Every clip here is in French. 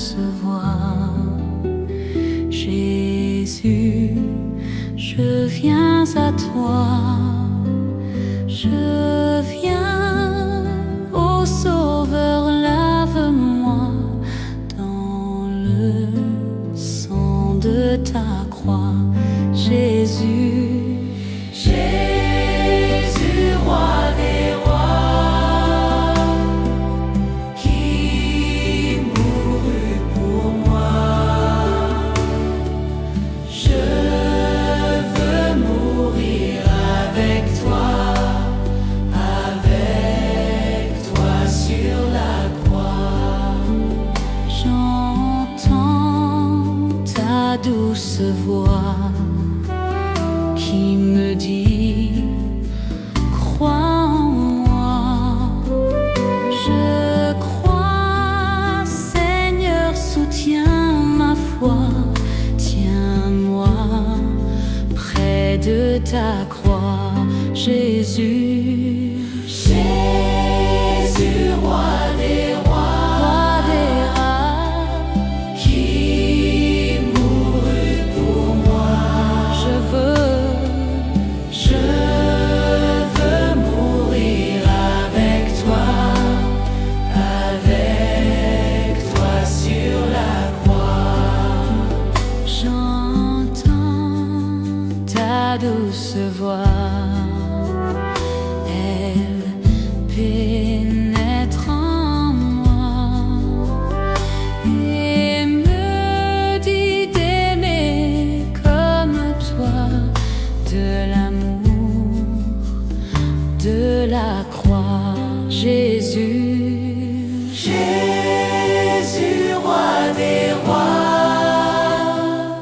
douce voix. Jésus, je viens à toi, je viens, ô Sauveur, lave-moi dans le sang de ta croix. Jésus, Jésus, roi des rois, qui mourut pour moi. Je veux mourir avec toi sur la croix. J'entends ta douce voix qui me dit: crois en moi. Je crois, Seigneur, soutiens ma foi. Tiens-moi près de ta croix. Jésus, Jésus, roi des rois, qui mourut pour moi. Je veux mourir avec toi sur la croix. J'entends ta douce voix, elle pénètre en moi et me dit d'aimer comme toi, de l'amour, de la croix. Jésus, Jésus, roi des rois,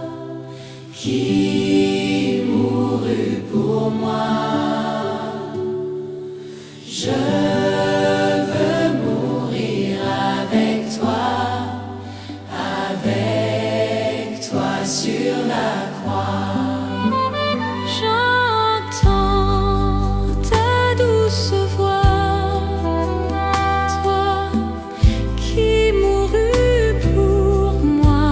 qui mourut pour moi. Je veux mourir avec toi sur la croix. J'entends ta douce voix, toi qui mourus pour moi.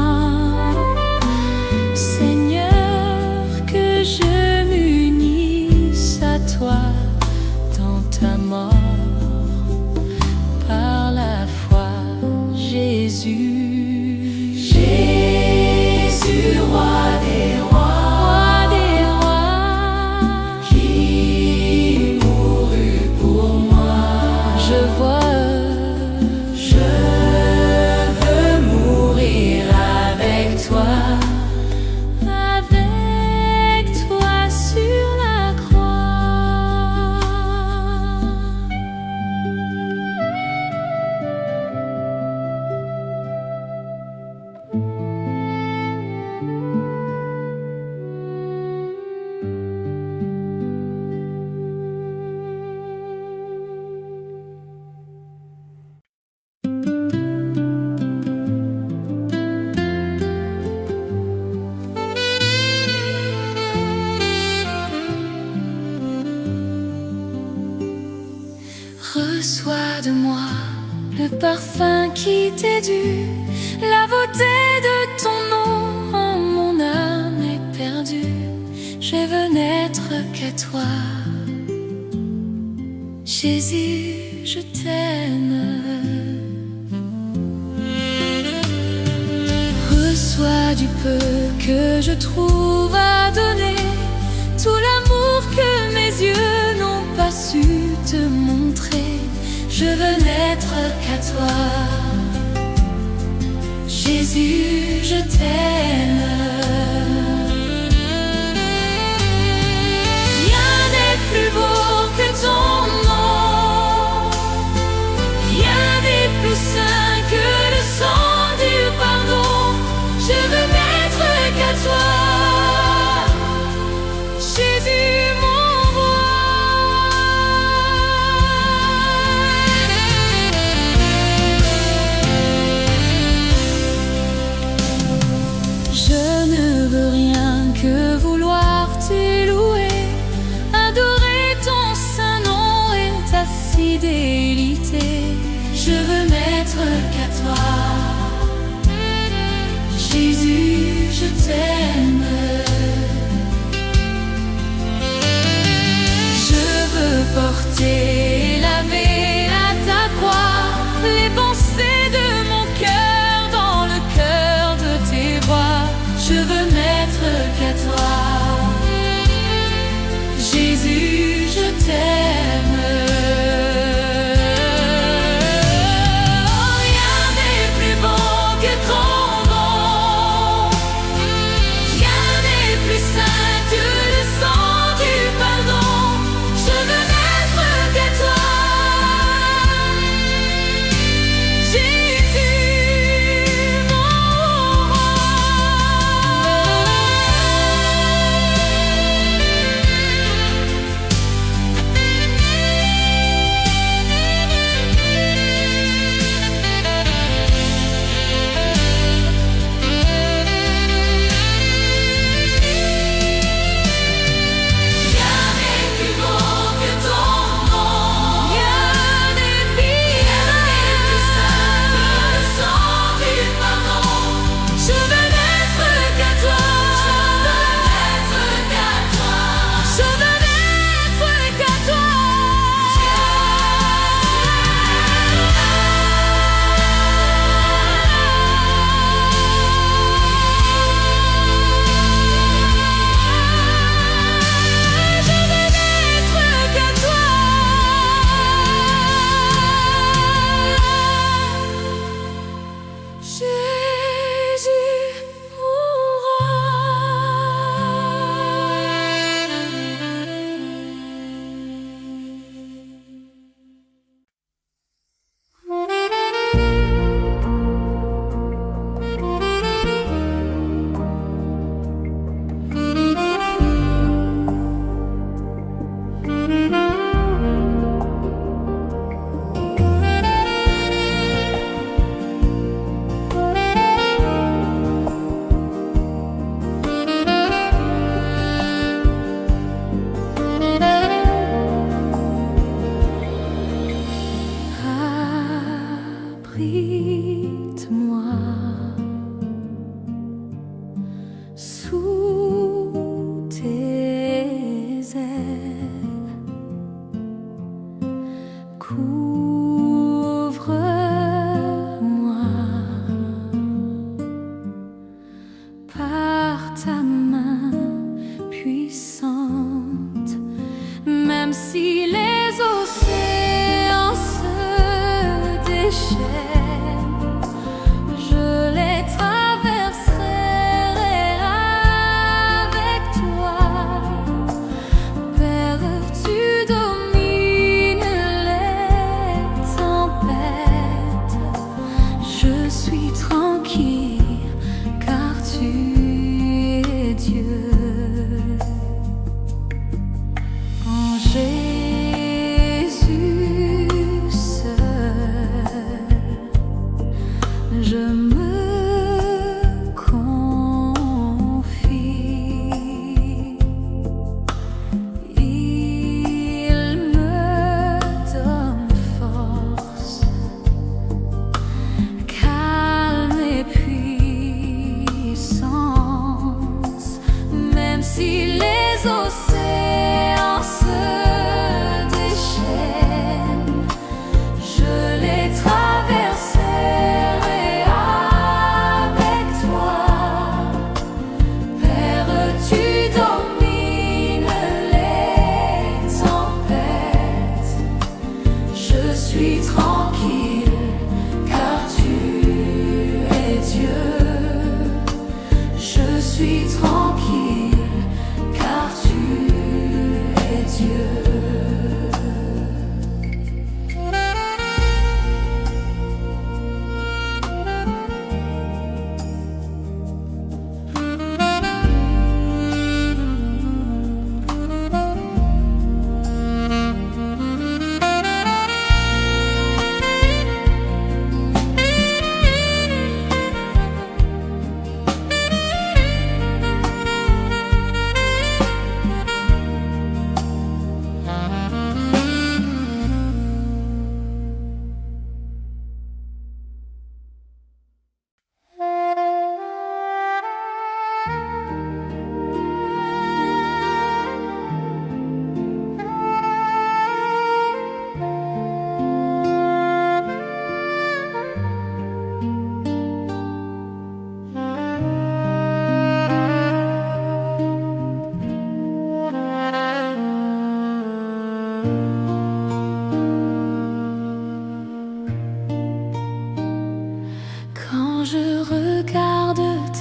Seigneur, que je m'unisse à toi dans ta mort par la foi. Jésus, Jésus, roi des rois, qui mourut pour moi. Je veux mourir avec toi sur la croix. Reçois de moi le parfum qui t'est dû, la beauté de ton nom en mon âme est perdue. Je veux n'être qu'à toi. Jésus, je t'aime. Reçois du peu que je trouve à donner, tout l'amour que mes yeux n'ont pas su te montrer. Je veux n'être qu'à toi. Jésus, je t'aime. Rien n'est plus beau que ton nom, rien n'est plus saint que le sang du pardon. Je veux n'être qu'à toi. Jésus, mon roi. Je ne veux rien que vouloir t'élouer, adorer ton saint nom et ta fidélité. Je veux n'être qu'à toi. je t'aime. Je veux porter et laver à ta croix les pensées de mon cœur dans le cœur de tes voix. Je veux n'être qu'à toi. Jésus, je t'aime. Rien n'est plus beau que ton nom. Rien n'est plus saint que le sang du pardon. Je veux n'être qu'à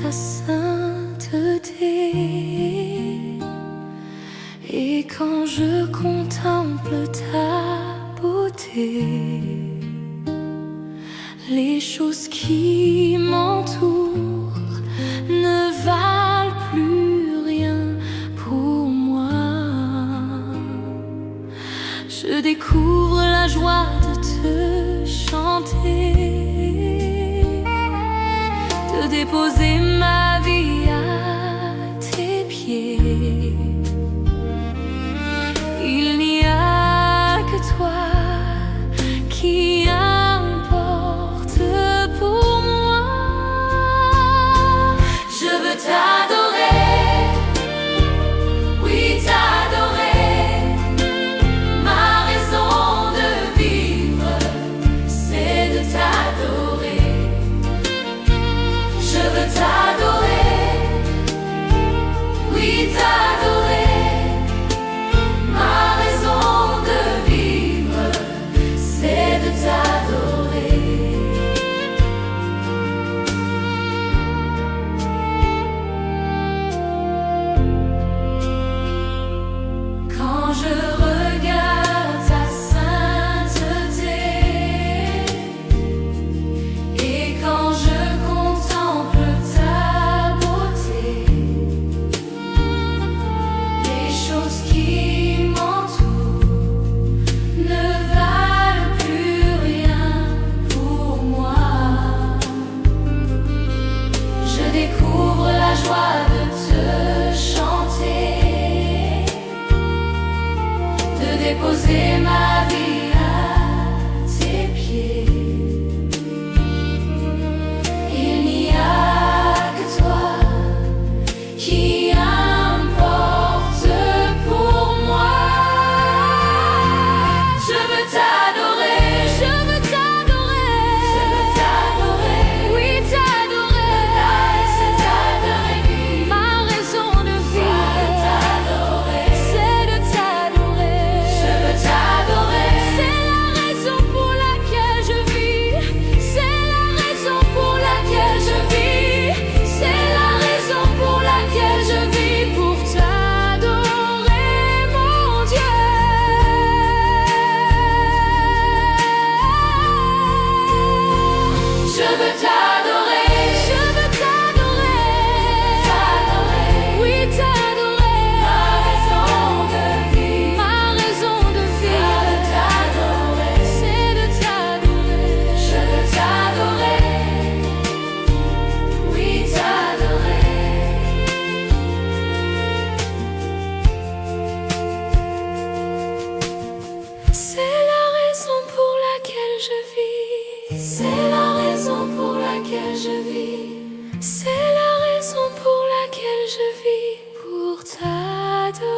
ta sainteté. Et quand je contemple ta beauté, les choses qui m'entourent ne valent plus rien pour moi. Je découvre la joie de te chanter, de déposer ma vie à tes pieds. Il n'y a que toi qui importe pour moi. Je veux t'adorer, oui t'adorer. Ma raison de vivre, c'est de t'adorer. Je veux t'adorer, oui t'adorer. Ma raison de vivre, c'est de t'adorer. Quand je regarde ta sainteté, et quand je contemple ta beauté, les choses qui m'entourent ne valent plus rien pour moi. Je découvre la joie de te chanter, de déposer ma vie à tes pieds. Il n'y a que toi qui importe pour moi. Je veux t'adorer, je veux t'adorer, je veux t'adorer, oui t'adorer, c'est t'adorer. Ma raison de vivre, c'est de t'adorer. Je veux t'adorer, c'est la raison pour laquelle je vis, c'est la raison pour laquelle je vis, c'est la raison pour laquelle je vis, pour t'adorer mon Dieu. Je veux t'adorer, je veux t'adorer, t'adorer, oui t'adorer. Ma raison de vivre, ma raison de vivre, c'est de t'adorer. Je veux t'adorer, oui t'adorer. C'est la raison pour laquelle je vis, c'est la raison pour laquelle je vis, c'est la raison pour laquelle je vis, pour t'adorer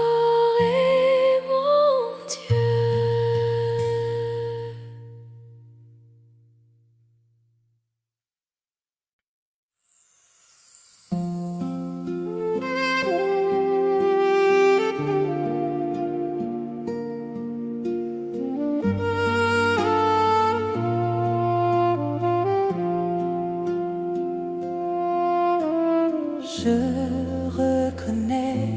mon Dieu. Je reconnais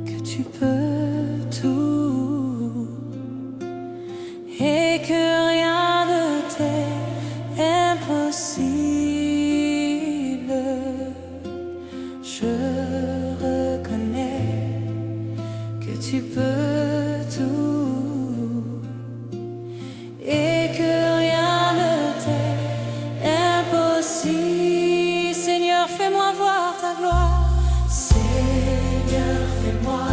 que tu peux tout et que rien ne t'est impossible. Je reconnais que tu peux tout et que rien ne t'est impossible. Seigneur, fais-moi voir ta gloire. Seigneur, fais-moi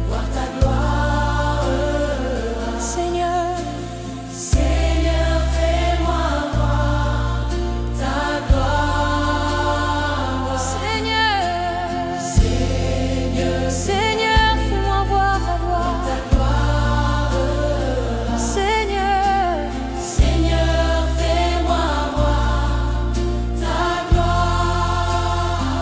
voir ta gloire. Seigneur, Seigneur, fais-moi voir ta gloire. Seigneur, Seigneur, Seigneur, fais-moi voir ta gloire. Ta gloire. Seigneur, Seigneur, fais-moi voir ta gloire.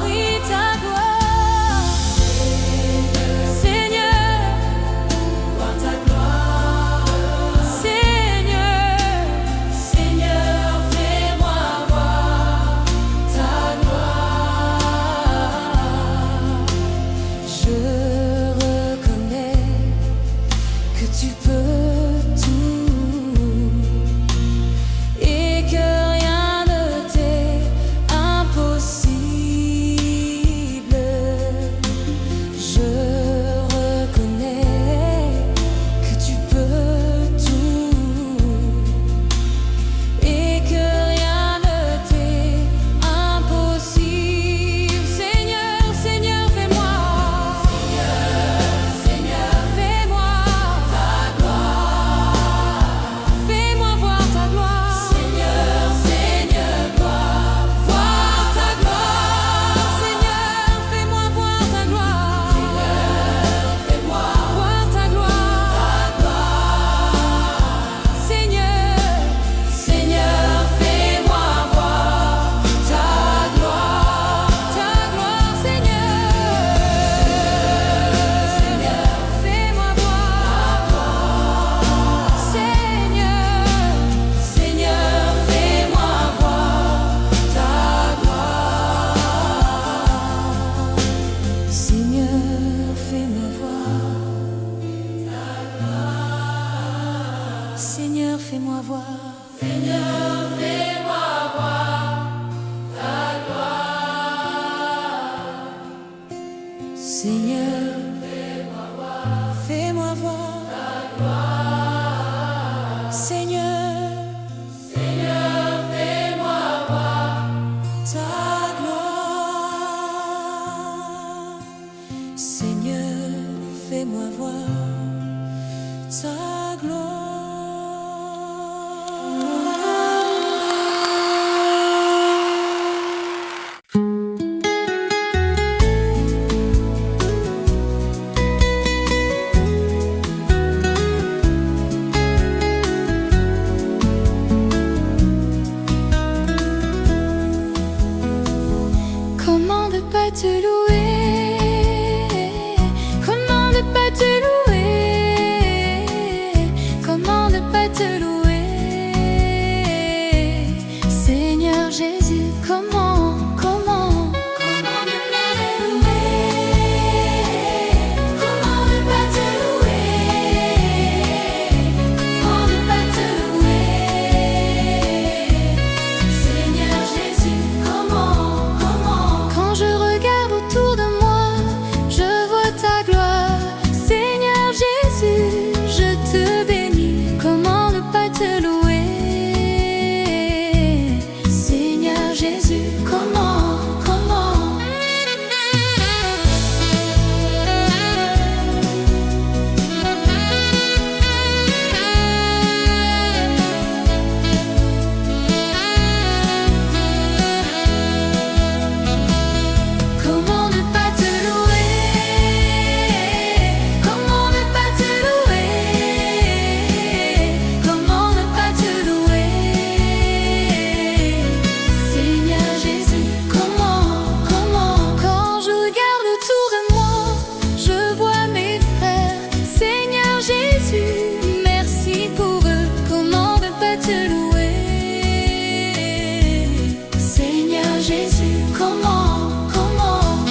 Jésus, comment, comment?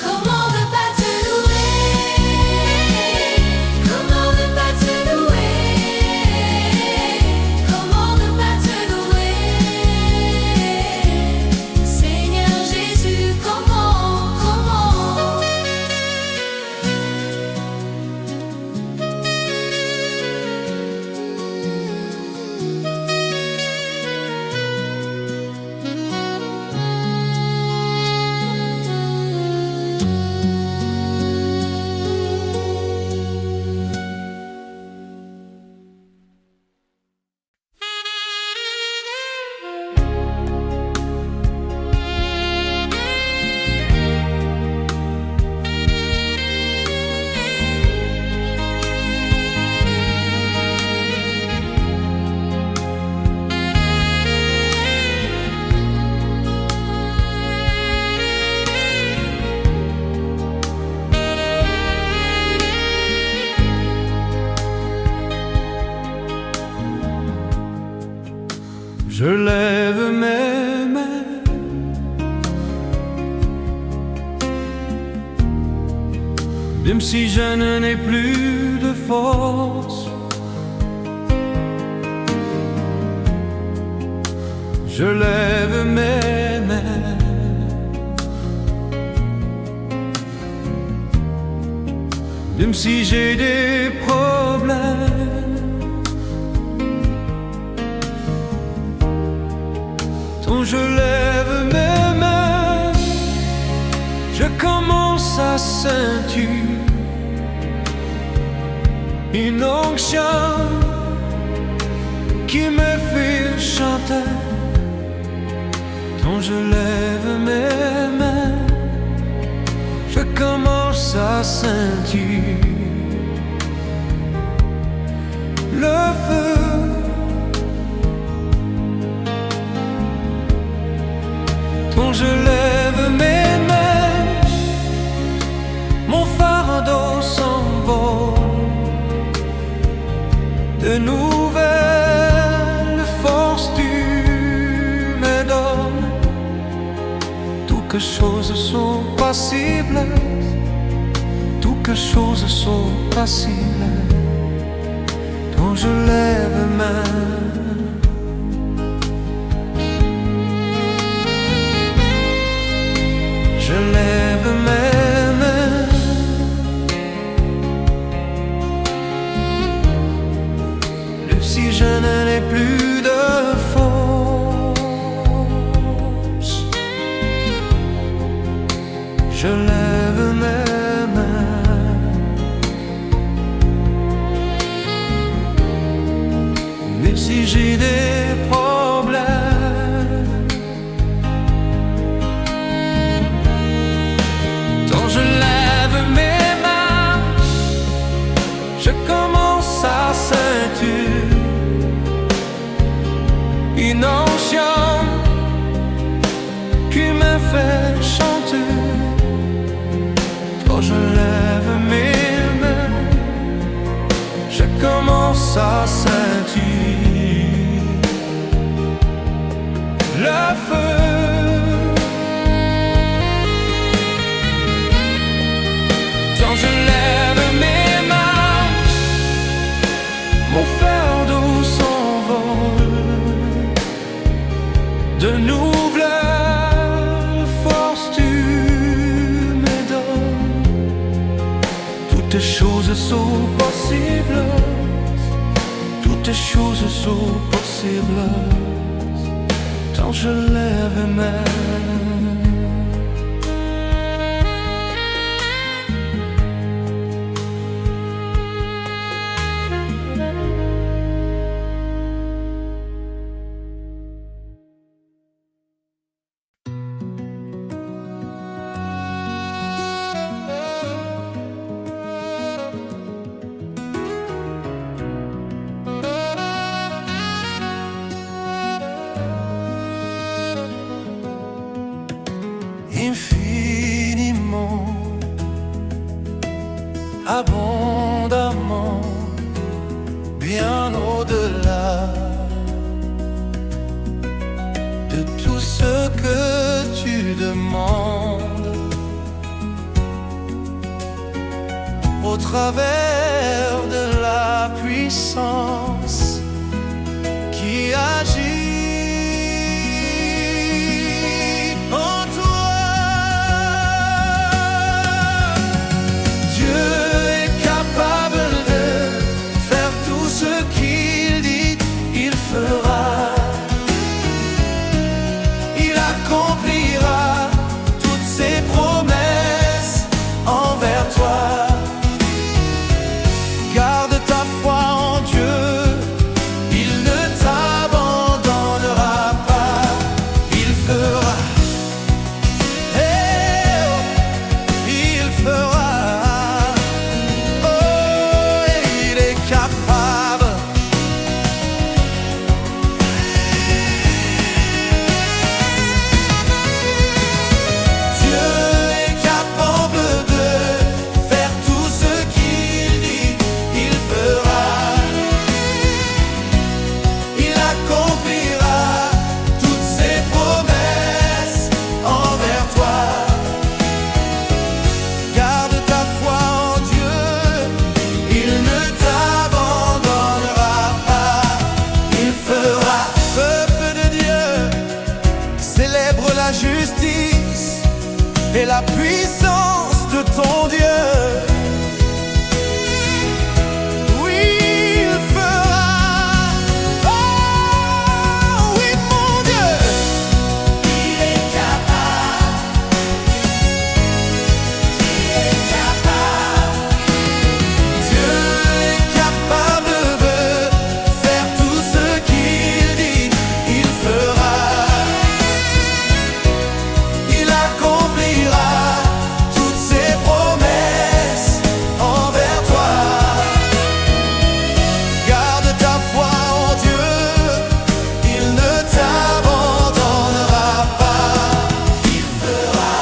Comment ne pas te louer? Comment ne pas te louer? Comment ne pas te louer? Seigneur Jésus, comment, comment? Je lève mes mains, même si je n'ai plus de force. Je lève mes mains, même si j'ai des problèmes. Quand je lève mes mains, je commence à sentir une onction qui me fait chanter. Quand je lève mes mains, je commence à sentir le feu. Quand je lève mes mains, mon fardeau s'envole. De nouvelles forces tu me donnes. Toutes choses sont possibles. Toutes choses sont possibles. Quand je lève mes mains, je lève mes mains, même si je n'en ai plus de force. Je lève mes mains, même si j'ai des problèmes. Quand je lève mes mains, je commence à sentir une onction qui me fait chanter. Quand je lève mes mains, je commence à sentir le feu. Quand je lève mes mains, mon fardeau s'envole. De nouvelles forces tu me donnes. Toutes choses sont possibles. Toutes choses sont possibles. Quand je lève mes mains. infiniment, abondamment, bien au-delà de tout ce que tu demandes, au travers de la puissance qui agit en toi. Dieu est capable de faire tout ce qu'il dit, il fera. Il accomplira toutes ses promesses envers toi. Garde ta foi en Dieu, il ne t'abandonnera pas, il fera. Eh oh, il fera. Oh, il est capable. Dieu est capable de faire tout ce qu'il dit, il fera. Il accomplira toutes ses promesses envers toi. Garde ta foi en Dieu, il ne t'abandonnera pas, il fera. Peuple de Dieu, célèbre la justice et la puissance de ton Dieu. Oui, il fera. Oh, oui, mon Dieu. Il est capable. Il est capable. Dieu est capable de faire tout ce qu'il dit, il fera. Il accomplira toutes ses promesses envers toi. Garde ta foi en Dieu, il ne t'abandonnera pas, il fera.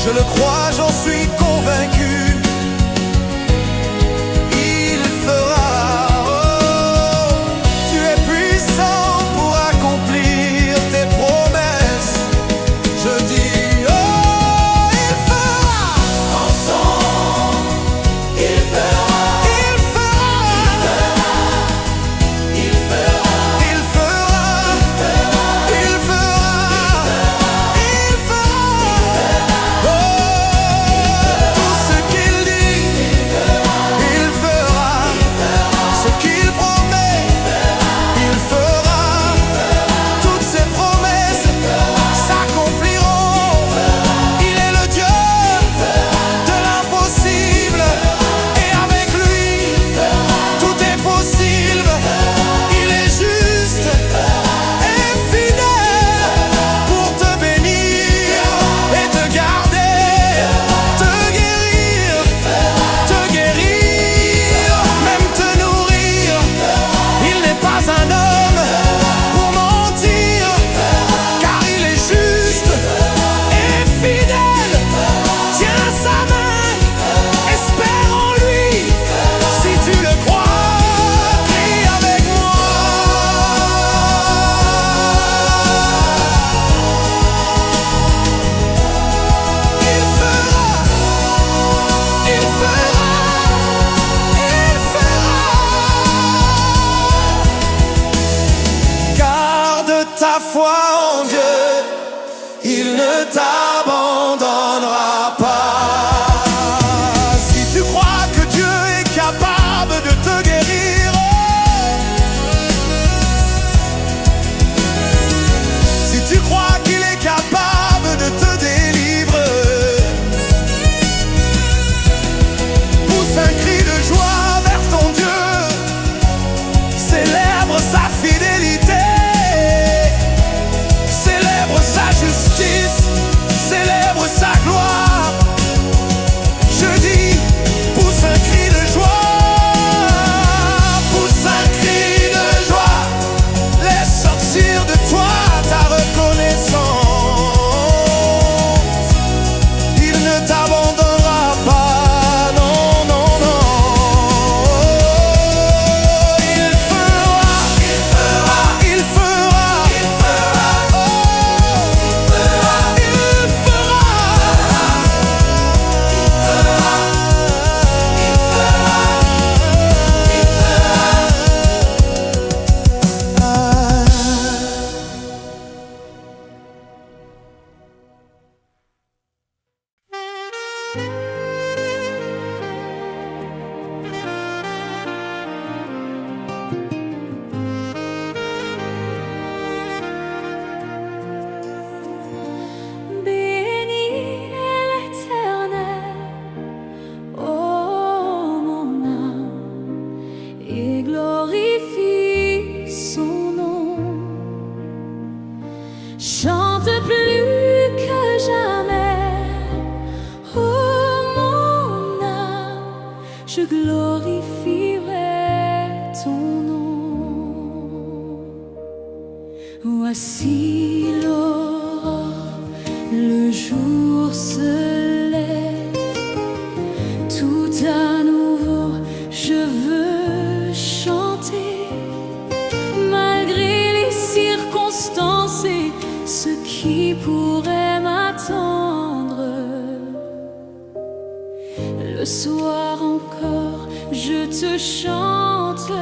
Je le crois, j'en suis convaincu. Il fera. Oh, tu es puissant pour accomplir tes promesses. Je dis, oh, il fera. Ensemble, il fera. Il fera. Il fera. Il fera. Il fera. Il fera. Oh, tout ce qu'il dit, il fera. Ce qu'il promet, il fera. Toutes ses promesses s'accompliront. Il est le Dieu de l'impossible, et avec lui tout est possible. Il est juste et fidèle pour te bénir et te garder, te guérir, même te nourrir. Il n'est pas un homme pour mentir, car il est juste et fidèle. Tiens sa main, espère en lui. Si tu le crois, prie avec moi. Il fera. Il fera. Il fera. Garde ta foi en Dieu, il ne t'abandonnera pas. Si tu crois que Dieu est capable de te guérir, si tu crois qu'il est capable de te délivrer, pousse un cri de joie vers ton Dieu, célèbre sa fidélité, célèbre sa justice, Chante plus que jamais, oh mon âme, je glorifierai ton nom. Voici l'aurore, le jour se lève, tout à nouveau je veux chanter, malgré les circonstances et ce qui pourrait m'attendre. Le soir encore, je te chanterai.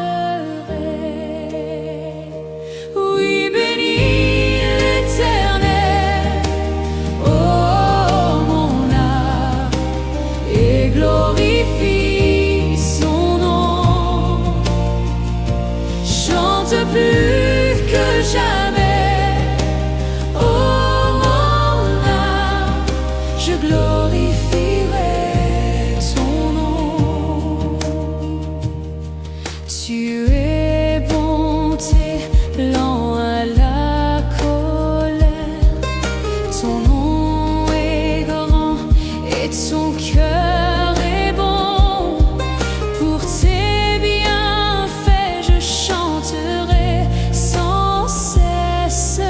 Oui, bénis l'Éternel, oh mon âme, et glorifie son nom. Chante plus que jamais, oh mon âme, je glorifierai ton nom. Tu es bonté, lent à la colère, ton nom est grand et ton cœur est bon. Pour tes bienfaits je chanterai sans cesse,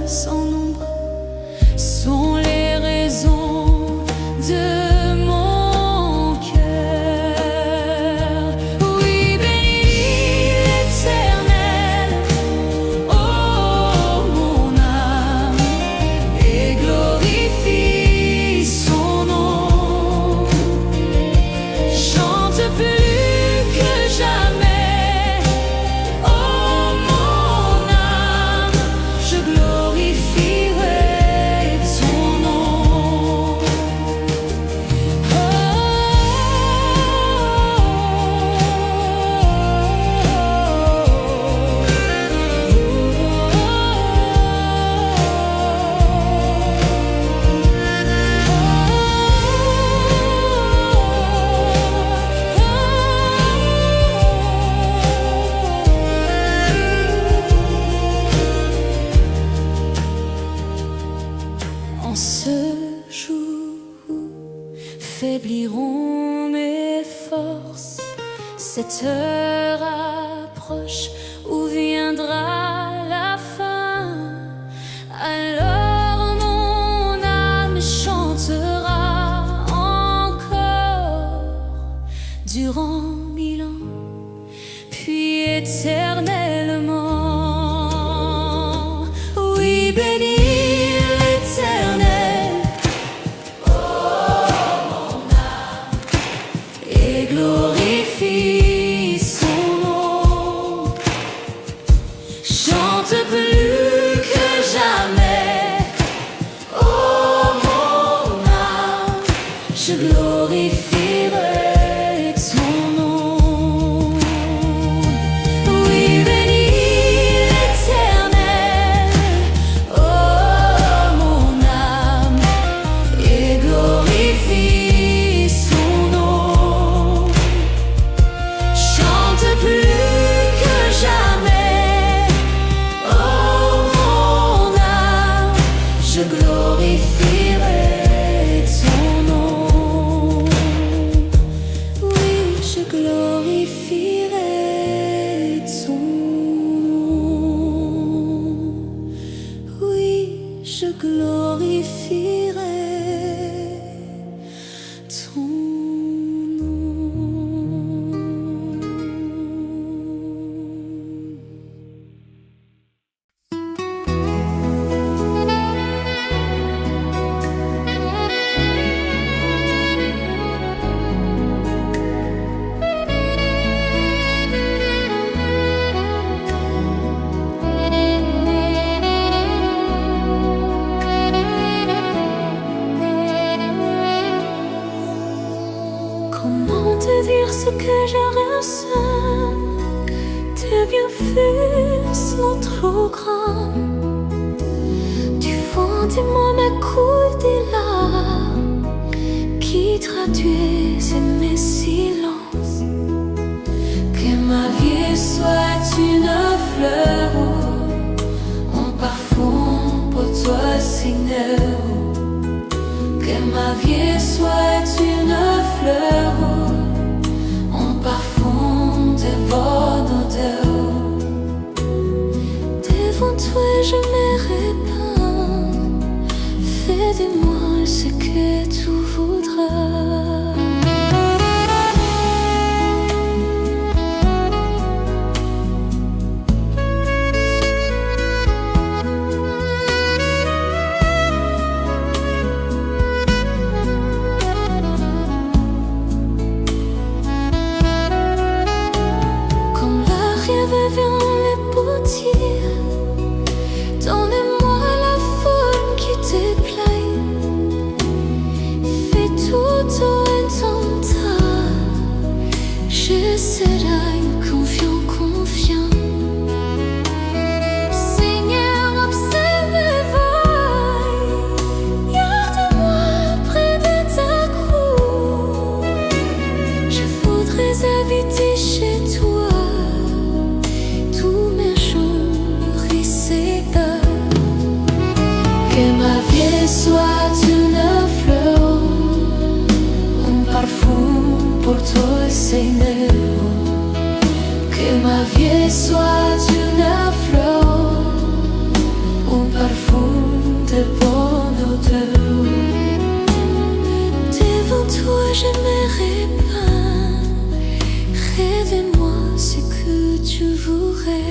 sans nombre sont les raisons de mon cœur. Oui, bénis l'Éternel, oh mon âme, et glorifie son nom. Chante plus que jamais, oh mon âme, je glorifierai ton nom. En ce jour où faibliront mes forces, cette heure approche où viendra la fin. Alors mon âme chantera encore durant 1000 ans, puis éternellement. Oui, bénis l'Éternel, et glorifie son nom. Chante plus que jamais, oh mon âme, je glorifierai ton nom. Oui, bénis l'Éternel, oh mon âme, et glorifie son nom. Chante plus que jamais, oh mon âme, je glorifierai ton nom. Oui, je glorifierai ton nom. Oui, je glorifierai ton nom. ce que je ressens. Tes bienfaits sont trop grands. Du fond de moi m'écoule des larmes qui traduisent mes silences. Que ma vie soit une fleur en parfum pour toi, Seigneur. Que ma vie soit une fleur en parfum de bonne odeur. Devant toi je me répands. Fais de moi ce que tu voudras. Donne-moi la forme qui te plaît. Fais tout en ton temps. Je serai confiant, confiant. Seigneur, observe mes voies. Garde-moi près de ta croix. Je voudrais habiter chez toi. Que ma vie soit une fleur, un parfum pour toi, Seigneur. Que ma vie soit une fleur, un parfum de bonne odeur. Devant toi je me répands. Révèle-moi ce que tu voudrais.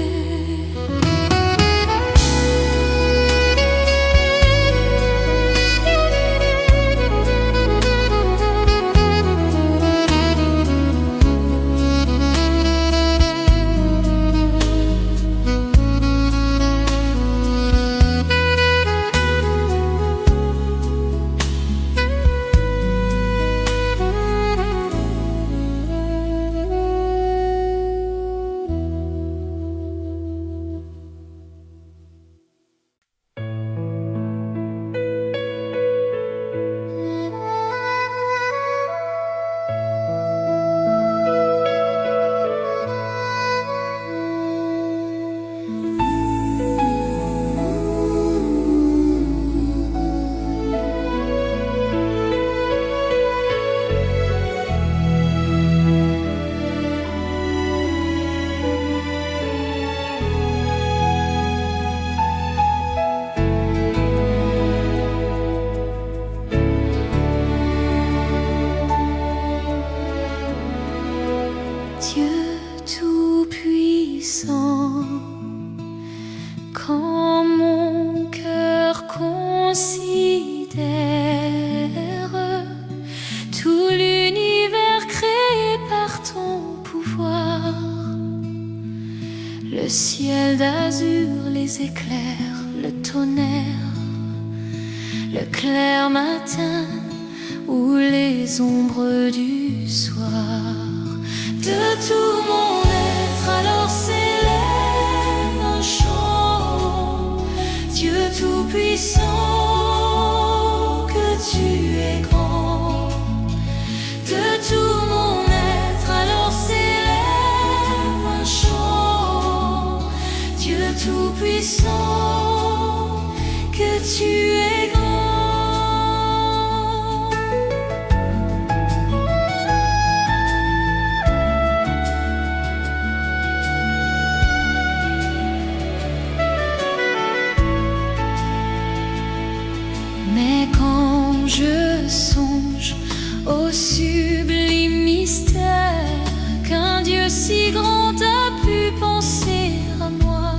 Dieu tout-puissant, quand mon cœur considère tout l'univers créé par ton pouvoir, le ciel d'azur, les éclairs, le tonnerre, le clair matin ou les ombres du soir. De tout mon être alors s'élève un chant. Dieu tout-puissant, que tu es grand. De tout mon être alors s'élève un chant. Dieu tout-puissant, que tu es grand. Mais quand je songe au sublime mystère qu'un Dieu si grand a pu penser à moi,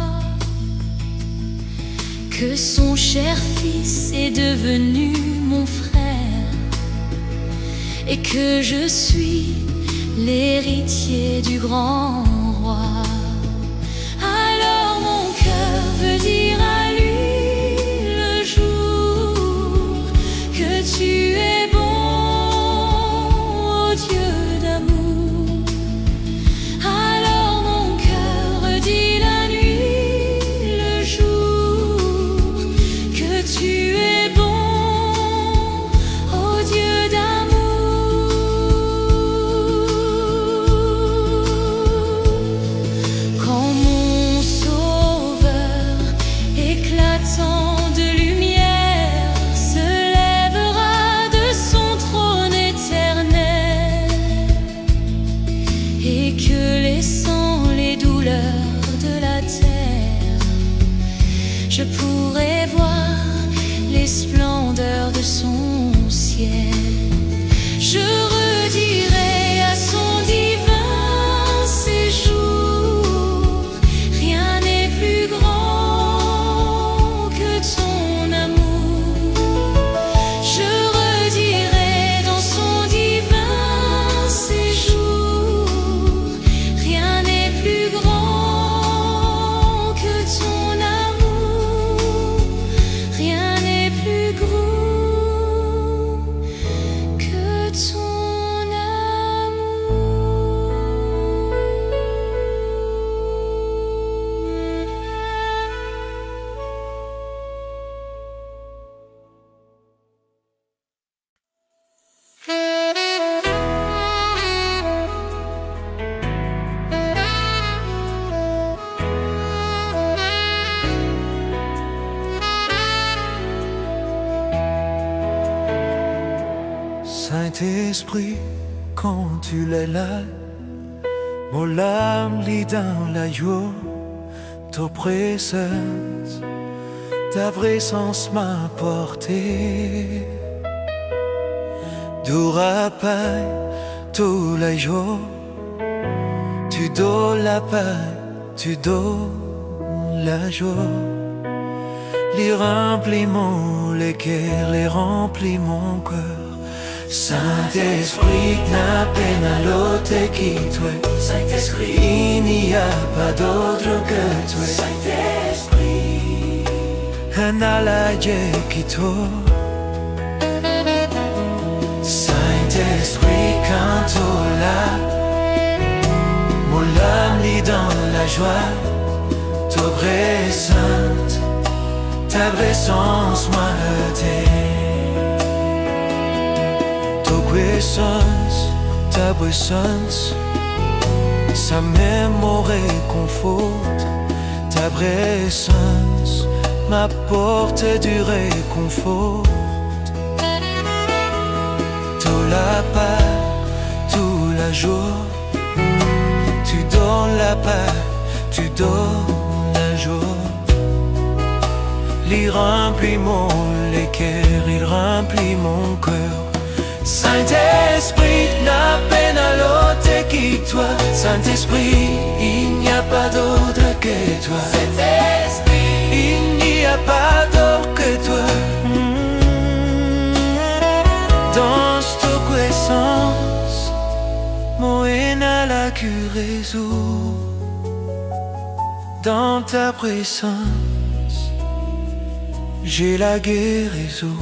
que son cher fils est devenu mon frère et que je suis l'héritier du grand roi, alors mon cœur veut dire à lui le jour que tu es bon, ô Dieu d'amour. Saint-Esprit, quand tu es là, mon âme lit dans la joie, ta présence, ta présence m'a porté. D'où paix tous les jours, tu donnes la paix, tu donnes la joie. Les remplis les cœurs, les remplis mon cœur. Saint-Esprit, n'a peine à l'autre qui toi. Saint-Esprit, il n'y a pas d'autre que toi. Saint-Esprit, un allié qui toi. Saint-Esprit, quand tu là, mon âme lit dans la joie. Ta présence, ta présence m'a aidé. Ta présence, ça même me réconforte. Ta présence m'apporte du réconfort. Tout la paix, tout la joie, tu donnes la paix, tu donnes la joie. Il remplit les cœurs, il remplit mon cœur. Saint-Esprit, n'a peine à l'autre qui toi. Saint-Esprit, il n'y a pas d'autre que toi. Saint-Esprit, il n'y a pas d'autre que toi. Dans ta puissance, mon haine à la guérison. Dans ta présence, j'ai la guérison.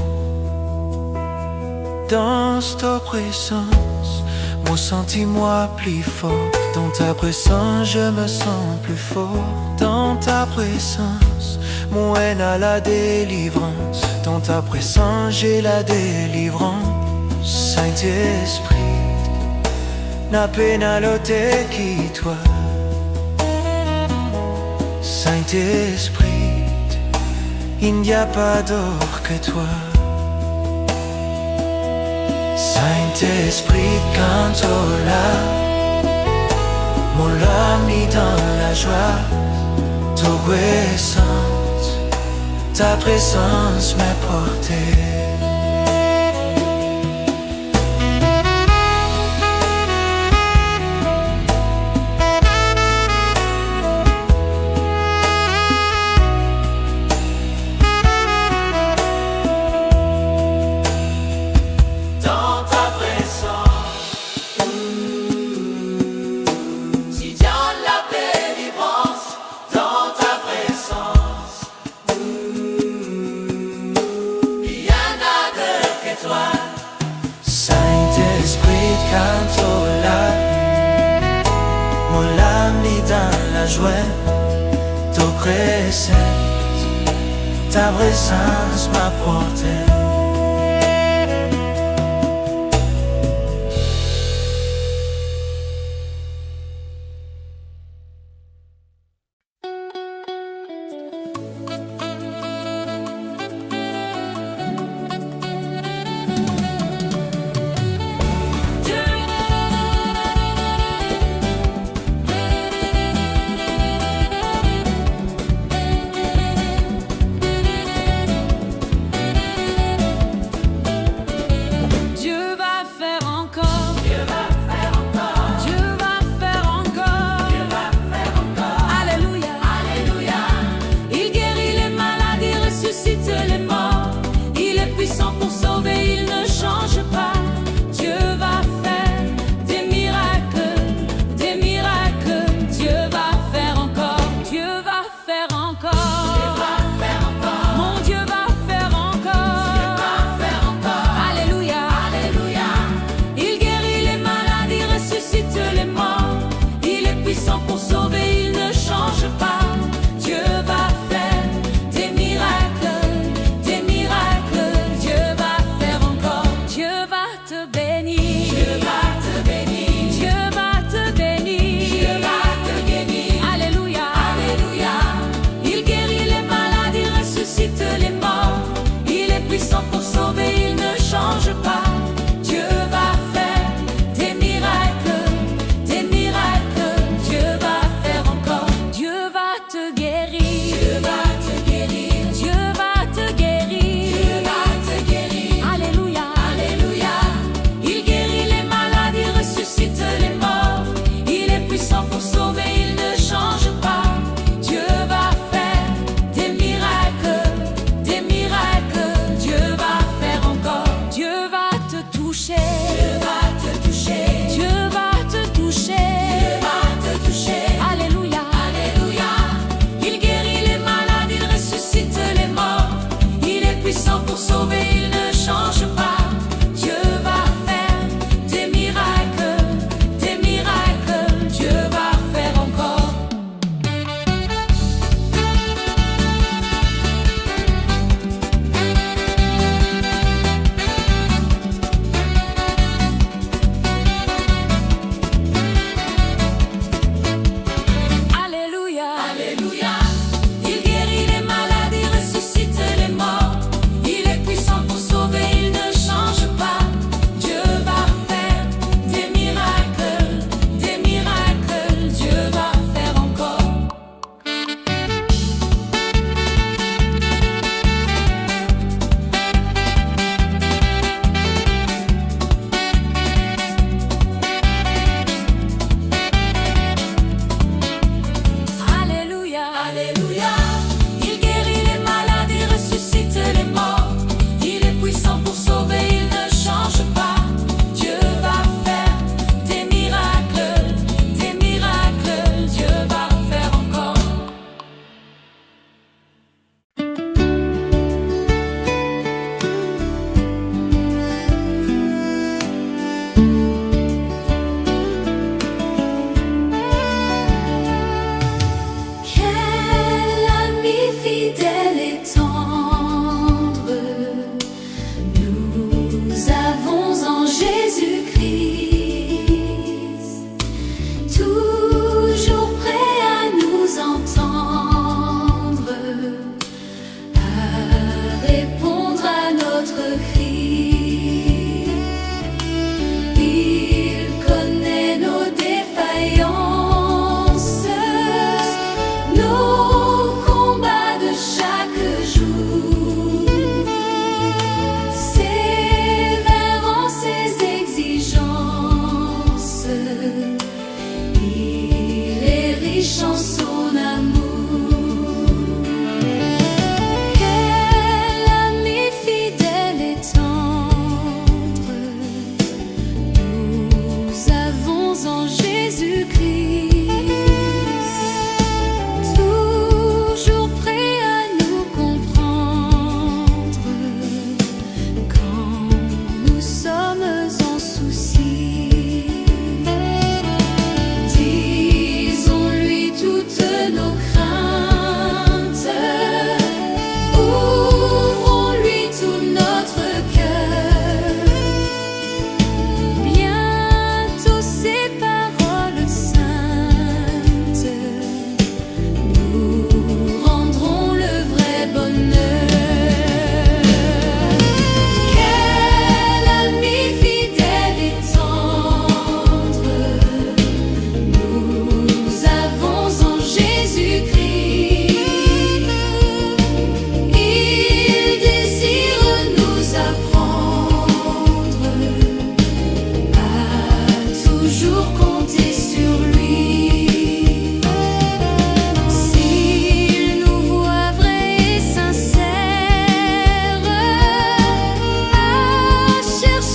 Dans ta présence, mon sentiment plus fort. Dans ta présence, je me sens plus fort. Dans ta présence, mon haine a la délivrance. Dans ta présence, j'ai la délivrance. Saint-Esprit, n'a peine à l'ôter qui toi. Saint-Esprit, il n'y a pas d'autre que toi. Saint-Esprit, quand tu là, mon âme est dans la joie. Ta présence m'a porté. Saint-Esprit, quand tu là, mon âme est dans la joie. Ta présence m'a porté.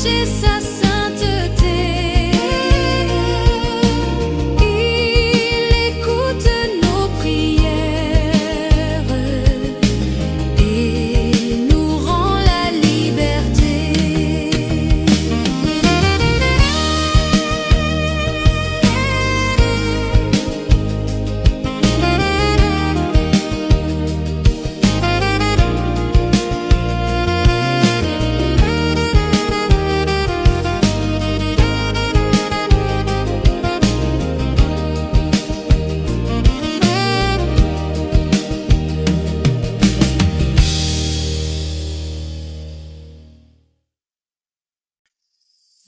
prêcher sa sainteté. Il écoute nos prières et nous rend la liberté.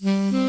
Mm-hmm.